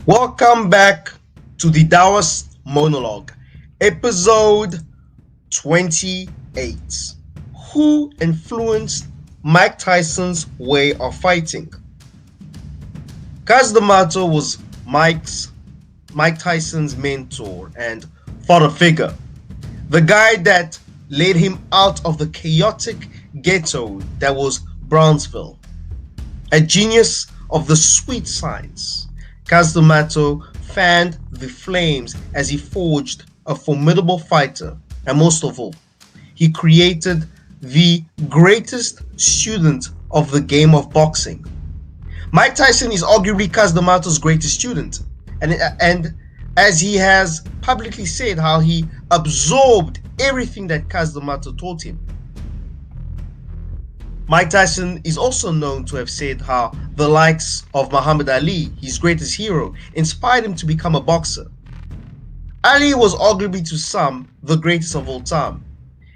Welcome back to the Taoist Monologue, episode 28. Who influenced Mike Tyson's way of fighting? Cus D'Amato was Mike Tyson's mentor and father figure, the guy that led him out of the chaotic ghetto that was Brownsville. A genius of the sweet science, Cus D'Amato fanned the flames as he forged a formidable fighter, and most of all, he created the greatest student of the game of boxing. Mike Tyson is arguably Cus D'Amato's greatest student, and as he has publicly said how he absorbed everything that Cus D'Amato taught him. Mike Tyson is also known to have said how the likes of Muhammad Ali, his greatest hero, inspired him to become a boxer. Ali was arguably to some the greatest of all time.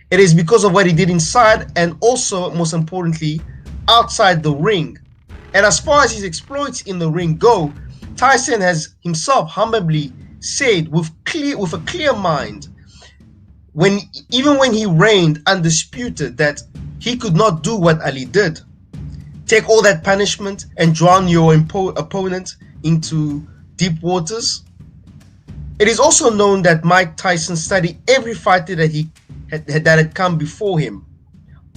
It is because of what he did inside and also, most importantly, outside the ring. And as far as his exploits in the ring go, Tyson has himself humbly said with a clear mind, even when he reigned undisputed, that he could not do what Ali did. Take all that punishment and drown your opponent into deep waters. It is also known that Mike Tyson studied every fighter that had come before him,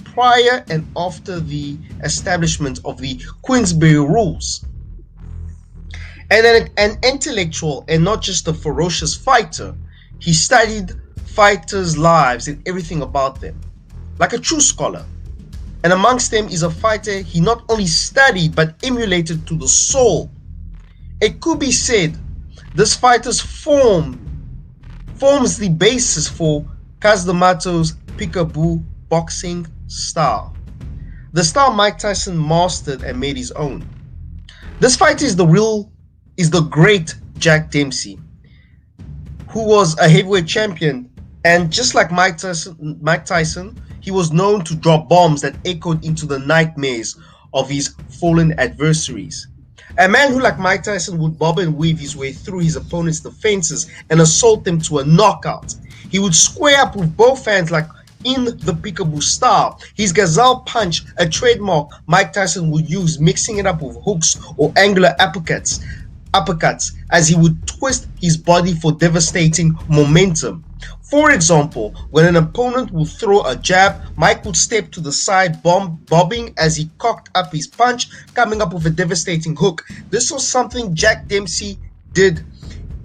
prior and after the establishment of the Queensberry rules. And an intellectual and not just a ferocious fighter, he studied fighters' lives and everything about them, like a true scholar. And amongst them is a fighter he not only studied but emulated to the soul. It could be said this fighter's forms the basis for Cus D'Amato's peekaboo boxing style, the style Mike Tyson mastered and made his own. This fighter is the great Jack Dempsey, who was a heavyweight champion, and just like Mike Tyson, he was known to drop bombs that echoed into the nightmares of his fallen adversaries. A man who, like Mike Tyson, would bob and weave his way through his opponent's defenses and assault them to a knockout. He would square up with both hands like in the peekaboo style. His gazelle punch, a trademark Mike Tyson would use, mixing it up with hooks or angular uppercuts as he would twist his body for devastating momentum. For example, when an opponent would throw a jab, Mike would step to the side, bobbing as he cocked up his punch, coming up with a devastating hook. This was something Jack Dempsey did.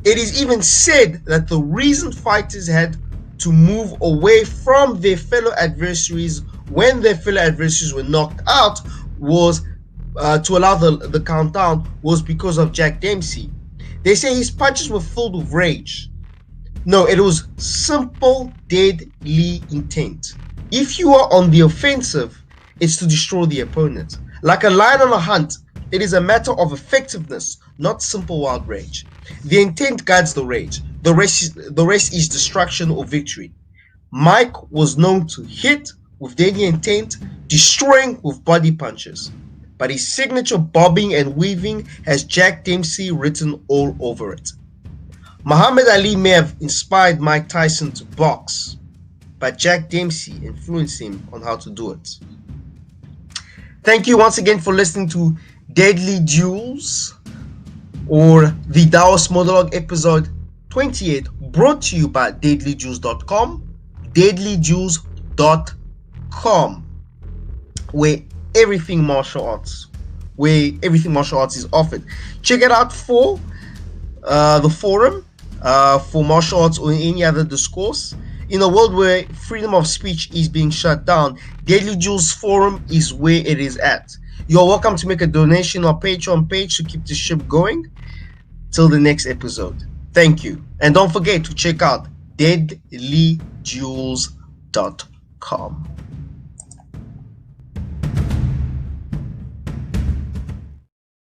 It is even said that the reason fighters had to move away from their fellow adversaries when their fellow adversaries were knocked out was to allow the countdown was because of Jack Dempsey. They say his punches were filled with rage. No, it was simple, deadly intent. If you are on the offensive, it's to destroy the opponent. Like a lion on a hunt, it is a matter of effectiveness, not simple wild rage. The intent guides the rage. The rest is destruction or victory. Mike was known to hit with deadly intent, destroying with body punches. But his signature bobbing and weaving has Jack Dempsey written all over it. Muhammad Ali may have inspired Mike Tyson to box, but Jack Dempsey influenced him on how to do it. Thank you once again for listening to Deadly Duels, or the Taoist Monologue episode 28, brought to you by DeadlyDuels.com, DeadlyDuels.com, where everything martial arts is offered. Check it out for the forum for martial arts or any other discourse. In a world where freedom of speech is being shut down, Deadly Duels Forum is where it is at. You're welcome to make a donation on Patreon page to keep the ship going. Till the next episode. Thank you. And don't forget to check out DeadlyDuels.com.